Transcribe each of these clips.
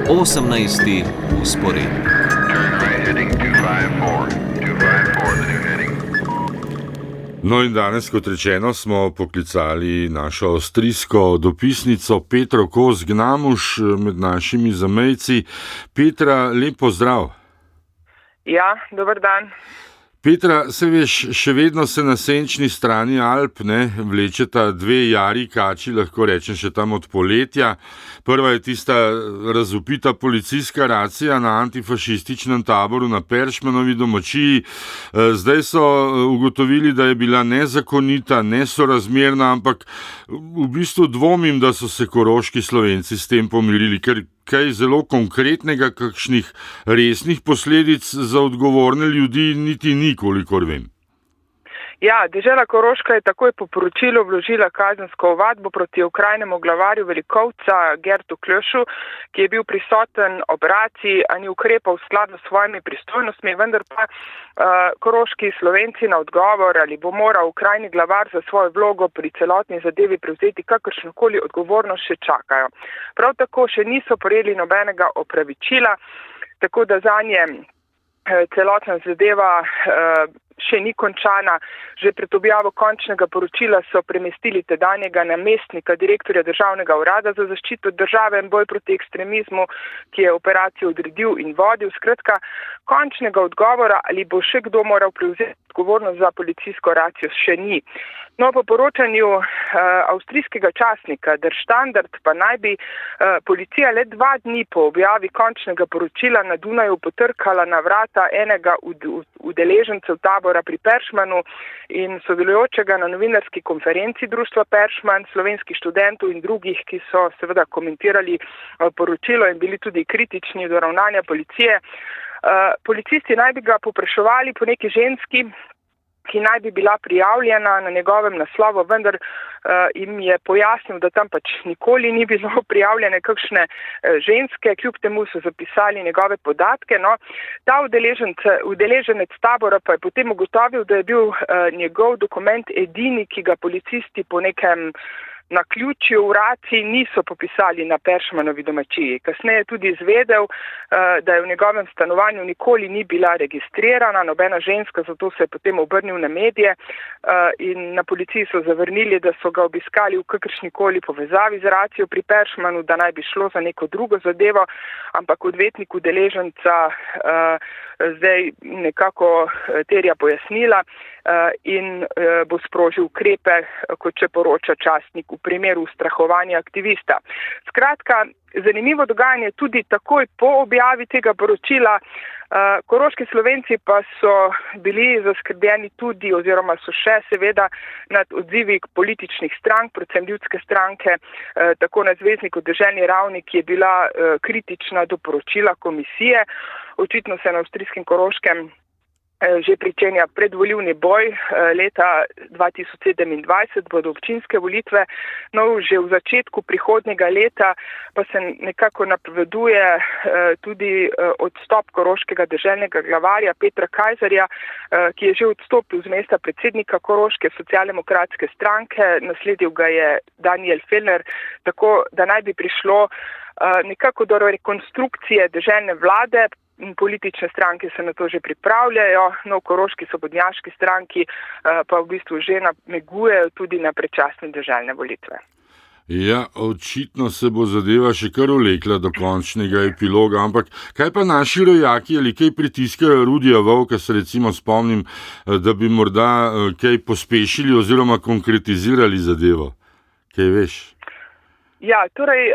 18. vzporednik. No in danes, kot rečeno, smo poklicali našo avstrijsko dopisnico Petro Kos-Gnamuš med našimi zamejci. Petra, lep pozdrav. Ja, dober dan. Petra, se veš, še vedno se na senčni strani Alp vlečeta dve jari kači, lahko rečem še tam od poletja. Prva je tista razvpita policijska racija na antifašističnem taboru na Peršmanovi domačiji. Zdaj so ugotovili, da je bila nezakonita, nesorazmerna, ampak v bistvu dvomim, da so se koroški Slovenci s tem pomirili, ker kaj zelo konkretnega, kakšnih resnih posledic za odgovorne ljudi niti ni, kolikor vem. Ja, dežela Koroška je takoj po poročilu vložila kazensko ovadbo proti okrajnemu glavarju Velikovca Gertu Kljošu, ki je bil prisoten ob raciji, a ni ukrepal v skladu s svojimi pristojnostmi, vendar pa koroški Slovenci na odgovor, ali bo moral okrajni glavar za svojo vlogo pri celotni zadevi prevzeti kakršnokoli odgovornost, še čakajo. Prav tako še niso prejeli nobenega opravičila, tako da zanje celotna zadeva še ni končana. Že pred objavo končnega poročila so premestili tedanjega namestnika direktorja Državnega urada za zaščito države in boj proti ekstremizmu, ki je operacijo odredil in vodil. Skratka, končnega odgovora, ali bo še kdo moral prevzeti odgovornost za policijsko racijo, še ni. No, po poročanju avstrijskega časnika Der Standard pa naj bi policija le 2 dni po objavi končnega poročila na Dunaju potrkala na vrata enega udeležencev tabora pri Peršmanu in sodelujočega na novinarski konferenci Društva Peršman, slovenskih študentov in drugih, ki so seveda komentirali poročilo in bili tudi kritični do ravnanja policije. Policisti naj bi ga povpraševali po neki ženski, ki naj bi bila prijavljena na njegovem naslovu, vendar jim je pojasnil, da tam pač nikoli ni bilo prijavljene kakšne ženske, kljub temu so zapisali njegove podatke. No, ta udeleženec tabora pa je potem ugotovil, da je bil njegov dokument edini, ki ga policisti po nekem na ključju v raciji niso popisali na Peršmanovi domačiji. Kasneje je tudi izvedel, da je v njegovem stanovanju nikoli ni bila registrirana nobena ženska, zato se je potem obrnil na medije in na policiji so zavrnili, da so ga obiskali v kakršnikoli povezavi z racijo pri Peršmanu, da naj bi šlo za neko drugo zadevo, ampak odvetnik udeleženca zdaj nekako terja pojasnila in bo sprožil ukrepe, kot če poroča časnik, v primeru ustrahovanja aktivista. Skratka, zanimivo dogajanje tudi takoj po objavi tega poročila. Koroški Slovenci pa so bili zaskrbljeni tudi, oziroma so še seveda nad odzivi političnih strank, predvsem ljudske stranke, tako na zvezni kot deželni ravni, ki je bila kritična do poročila komisije. Očitno se na avstrijskem Koroškem že pričenja predvolilni boj. Leta 2027 bodo občinske volitve, no že v začetku prihodnjega leta pa se nekako napoveduje tudi odstop koroškega deželnega glavarja Petra Kajzerja, ki je že odstopil z mesta predsednika Koroške socialdemokratske stranke, nasledil ga je Daniel Fellner, tako da naj bi prišlo nekako do rekonstrukcije deželne vlade. Politične stranke se na to že pripravljajo, no v koroški svobodnjaški stranki pa v bistvu že namegujejo tudi na predčasne deželne volitve. Ja, očitno se bo zadeva še kar vlekla do končnega epiloga, ampak kaj pa naši rojaki, ali kaj pritiskajo Rudija Vovka, se recimo spomnim, da bi morda kaj pospešili oziroma konkretizirali zadevo? Kaj veš? Ja, torej,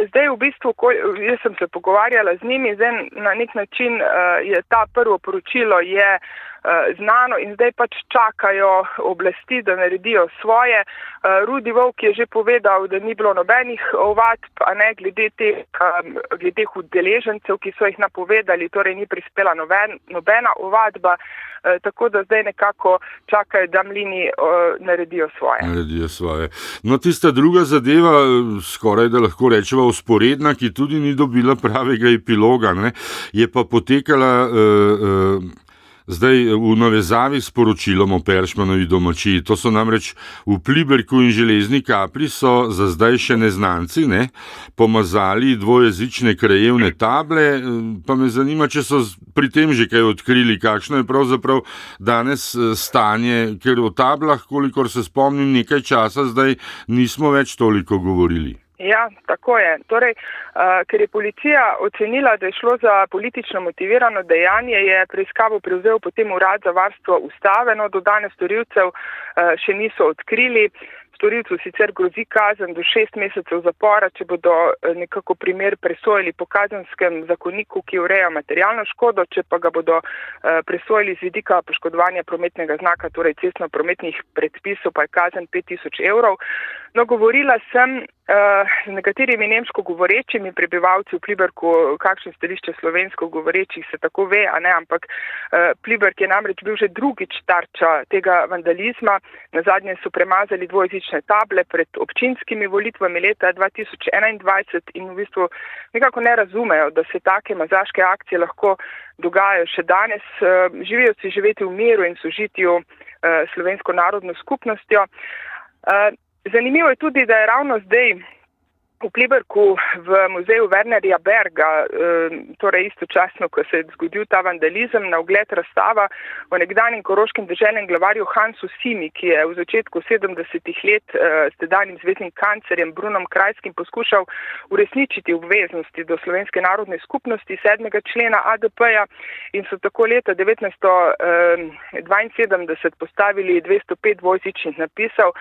zdaj v bistvu, jaz sem se pogovarjala z njimi, zdaj na nek način je ta prvo poročilo je znano in zdaj pač čakajo oblasti, da naredijo svoje. Rudi Vovk je že povedal, da ni bilo nobenih ovadb, a ne glede teh udeležencev, ki so jih napovedali, torej ni prispela nobena ovadba, tako da zdaj nekako čakajo, da mlini naredijo svoje. No, tista druga zadeva, skoraj da lahko rečeva vzporedna, ki tudi ni dobila pravega epiloga, je pa potekala Zdaj, v navezavi s poročilom o Peršmanovi domačiji, to so namreč v Pliberku in Železni Kapli so za zdaj še neznanci, pomazali dvojezične krajevne table, pa me zanima, če so pri tem že kaj odkrili, kakšno je pravzaprav danes stanje, ker o tablah, kolikor se spomnim, nekaj časa zdaj nismo več toliko govorili. Ja, tako je. Torej, ker je policija ocenila, da je šlo za politično motivirano dejanje, je preiskavo prevzel potem Urad za varstvo ustave, no do danes storilcev še niso odkrili. Storilcu sicer grozi kazen do 6 mesecev zapora, če bodo nekako primer presojali po kazenskem zakoniku, ki ureja materialno škodo, če pa ga bodo presojali z vidika poškodovanja prometnega znaka, torej cestno-prometnih predpisov, pa je kazen 5000 evrov. No, govorila sem z nekaterimi nemško govorečimi prebivalci v Pliberku, kakšno stališče slovensko govorečih se tako ve, ampak Pliberk je namreč bil že drugič tarča tega vandalizma. Nazadnje so premazali dvojezične table pred občinskimi volitvami leta 2021 in v bistvu nekako ne razumejo, da se take mazaške akcije lahko dogajajo še danes. Živijo si živeti v miru in sožitju slovensko narodno skupnostjo. Zanimivo je tudi, da je ravno zdaj v Pliberku v muzeju Wernerja Berga, torej istočasno, ko se je zgodil ta vandalizem, na ogled razstava o nekdanjem koroškem deželnem glavarju Hansu Simi, ki je v začetku 70-ih let s tedanjim zvezdnim kanclerjem Brunom Kreiskim poskušal uresničiti obveznosti do slovenske narodne skupnosti 7. člena ADP-ja in so tako leta 1972 postavili 205 dvojezičnih napisov,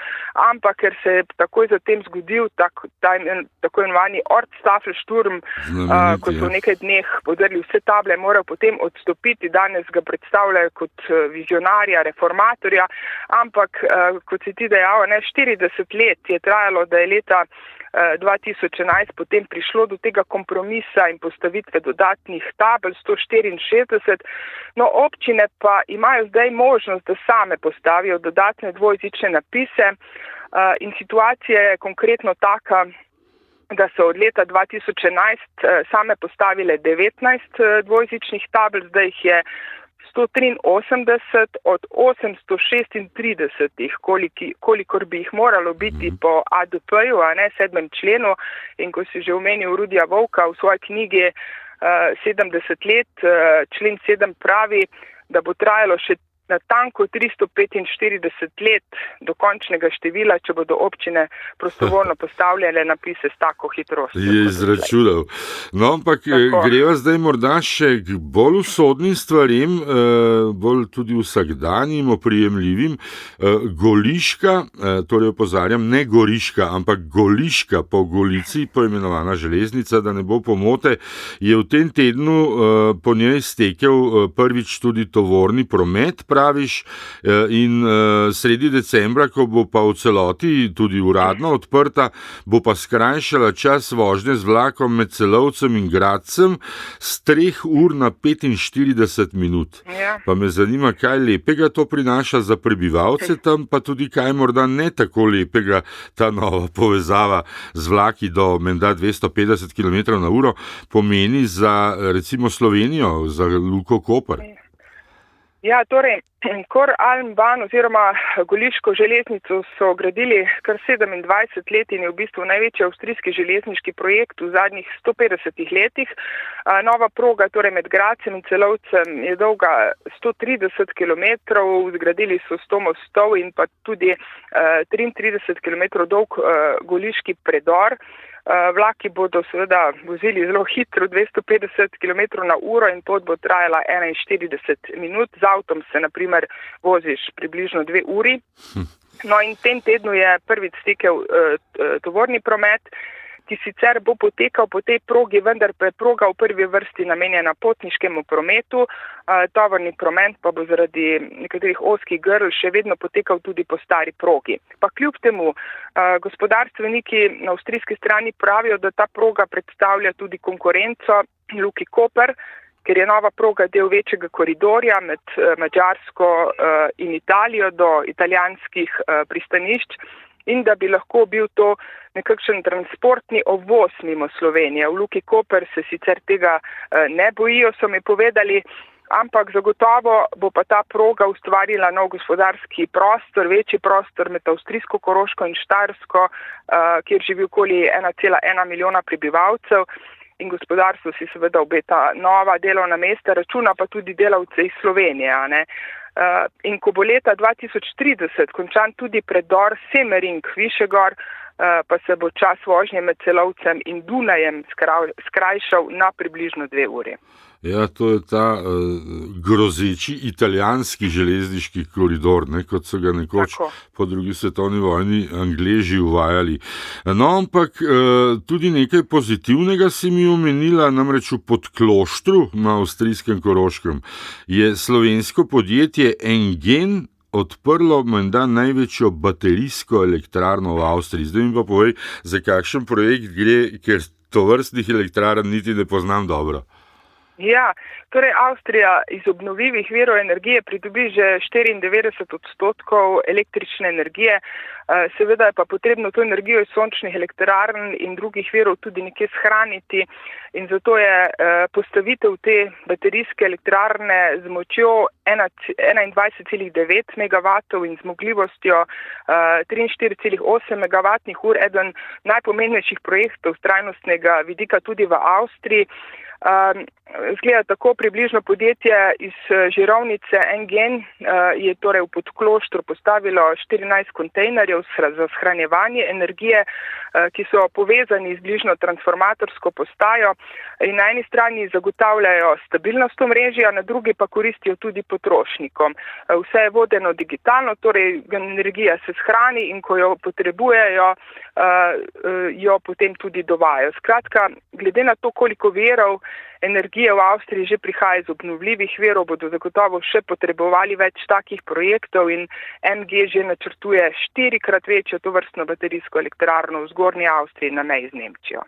ampak ker se je takoj zatem zgodil tako imenovani Ortstafelsturm, ko so v nekaj dneh podrli vse table, moral potem odstopiti. Danes ga predstavljajo kot vizionarja, reformatorja, ampak, kot si ti dejal, 40 let je trajalo, da je leta 2011 potem prišlo do tega kompromisa in postavitve dodatnih tabel, 164. No, občine pa imajo zdaj možnost, da same postavijo dodatne dvojezične napise in situacija je konkretno taka, da so od leta 2011 same postavile 19 dvojezičnih tabel, zdaj jih je 183 od 836, kolikor bi jih moralo biti po ADP-ju, 7. členu. In ko si že omenil Rudija Volka v svoji knjigi 70 let, člen 7 pravi, da bo trajalo še natanko 345 let do končnega števila, če bodo občine prostovoljno postavljale napise s tako hitrostjo. Je izračunal. No, ampak greva zdaj morda še k bolj usodnim stvarem, bolj tudi vsakdanjim, oprijemljivim. Goliška, torej opozarjam, ne Goriška, ampak Goliška po Golici, poimenovana železnica, da ne bo pomote, je v tem tednu po njej stekel prvič tudi tovorni promet, praviš, in sredi decembra, ko bo pa v celoti tudi uradno odprta, bo pa skrajšala čas vožnje z vlakom med Celovcem in Gradcem z 3 ur na 45 minut. Ja. Pa me zanima, kaj lepega to prinaša za prebivalce tam, pa tudi kaj morda ne tako lepega ta nova povezava z vlaki do menda 250 km/h pomeni za recimo Slovenijo, za Luko Koper. Ja, torej, Kor-Alm-Bahn oziroma Goliško železnico so gradili kar 27 let in je v bistvu največji avstrijski železniški projekt v zadnjih 150 letih. Nova proga, torej med Gradcem in Celovcem, je dolga 130 km, zgradili so 100 mostov in pa tudi 33 km dolg Goliški predor. Vlaki bodo seveda vozili zelo hitro, 250 km/h in pot bo trajala 41 minut. Z avtom se naprimer voziš približno 2 uri. No in v tem tednu je prvič stekel tovorni promet, ki sicer bo potekal po tej progi, vendar pa je proga v prvi vrsti namenjena potniškemu prometu. Tovorni promet pa bo zaradi nekaterih ozkih grl še vedno potekal tudi po stari progi. Pa kljub temu gospodarstveniki na avstrijski strani pravijo, da ta proga predstavlja tudi konkurenco Luki Koper, ker je nova proga del večjega koridorja med Madžarsko in Italijo do italijanskih pristanišč in da bi lahko bil to nekakšen transportni obvoz mimo Slovenije. V Luki Koper se sicer tega ne bojijo, so mi povedali, ampak zagotovo bo pa ta proga ustvarila nov gospodarski prostor, večji prostor med avstrijsko Koroško in Štajersko, kjer živi okoli 1,1 milijona prebivalcev. In gospodarstvo si seveda obeta nova delovna mesta, računa pa tudi delavce iz Slovenije. Ne? In ko bo leta 2030 končan tudi predor Semmering-Višegor, pa se bo čas vožnje med Celovcem in Dunajem skrajšal na približno 2 uri. Ja, to je ta grozeči italijanski železniški koridor, ne, kot so ga nekoč po drugi svetovni vojni Angleži uvajali. No, ampak tudi nekaj pozitivnega si mi omenila, namreč v Podkloštru na avstrijskem Koroškem je slovensko podjetje Engen odprlo menda največjo baterijsko elektrarno v Avstriji. Zdaj mi pa povej, za kakšen projekt gre, ker tovrstnih elektrarn niti ne poznam dobro. Ja, torej Avstrija iz obnovljivih virov energije pridobi že 94% električne energije. Seveda je pa potrebno to energijo iz sončnih elektrarn in drugih virov tudi nekje shraniti in zato je postavitev te baterijske elektrarne z močjo 21,9 MW in zmogljivostjo 43,8 MWh eden najpomembnejših projektov trajnostnega vidika tudi v Avstriji. Zgleda tako, približno podjetje iz Žirovnice Engen je torej v Podkloštru postavilo 14 kontejnerjev za shranjevanje energije, ki so povezani z bližnjo transformatorsko postajo in na eni strani zagotavljajo stabilnost omrežja, na drugi pa koristijo tudi potrošnikom. Vse je vodeno digitalno, torej energija se shrani in ko jo potrebujejo, jo potem tudi dovajajo. Skratka, glede na to, koliko virov energije v Avstriji že prihaja iz obnovljivih virov, bodo zagotovo še potrebovali več takih projektov in NG že načrtuje 4-krat večjo tovrstno baterijsko elektrarno v Zgornji Avstriji na meji z Nemčijo.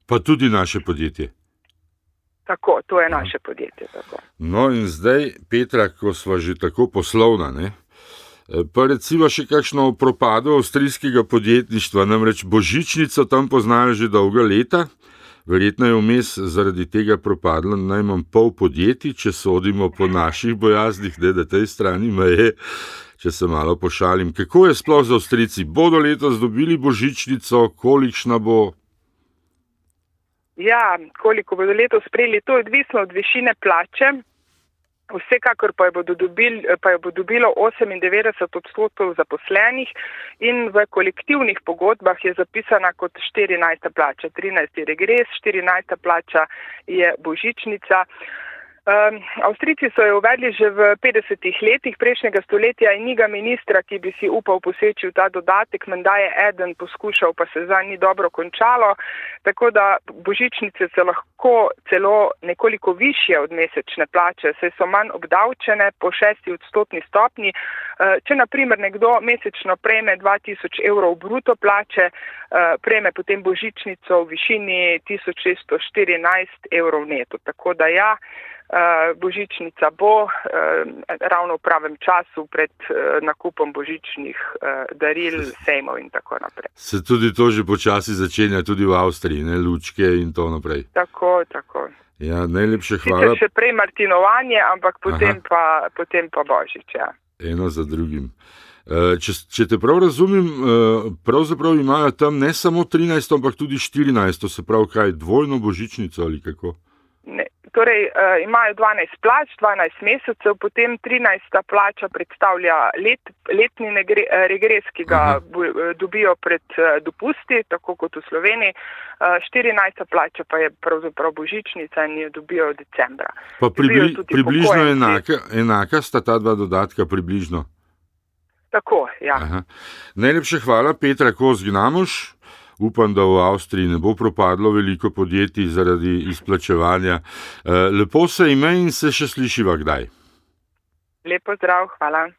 Pa tudi naše podjetje. Tako, to je naše podjetje. Tako. No in zdaj, Petra, ko sva že tako poslovna, ne? Pa recimo še kakšno o propadu avstrijskega podjetništva, namreč božičnico tam poznajo že dolga leta. Verjetno je vmes zaradi tega propadlo najmanj pol podjetij, če sodimo po naših bojaznih, da tej strani meje, če se malo pošalim. Kako je sploh z Avstrijci? Bodo letos dobili božičnico? Kolikšna bo? Ja, koliko bodo letos sprejeli, to je odvisno od višine plače. Vsekakor pa jo bo dobilo 98% zaposlenih in v kolektivnih pogodbah je zapisana kot 14. plača. 13 je regres, 14. plača je božičnica. Avstrijci so jo uvedli že v 50. letih prejšnjega stoletja in ni ga ministra, ki bi si upal poseči v ta dodatek, menda je eden poskušal, pa se zanj ni dobro končalo, tako da božičnice so lahko celo nekoliko višje od mesečne plače, saj so manj obdavčene po 6% stopnji. Če na primer nekdo mesečno prejme 2000 evrov bruto plače, prejme potem božičnico v višini 1614 evrov neto, tako da ja, božičnica bo ravno v pravem času pred nakupom božičnih daril, sejmov in tako naprej. Se tudi to že počasi začenja tudi v Avstriji, ne, lučke in to naprej. Tako. Ja, najlepše hvala. Sicer še prej martinovanje, ampak potem pa božič, ja. Eno za drugim. Če te prav razumem, pravzaprav imajo tam ne samo 13, ampak tudi 14, se pravi kaj, dvojno božičnico ali kako? Ne, torej imajo 12 plač, 12 mesecev, potem 13. plača predstavlja letni regres, ki ga dobijo pred dopusti, tako kot v Sloveniji. 14. plača pa je pravzaprav božičnica in jo dobijo decembra. Pa približno enaka sta ta dva dodatka, približno? Tako, ja. Aha. Najlepše hvala, Petra Kozg-Namuš. Upam, da v Avstriji ne bo propadlo veliko podjetij zaradi izplačevanja. Lepo se imej in se še slišiva kdaj. Lepo zdrav, hvala.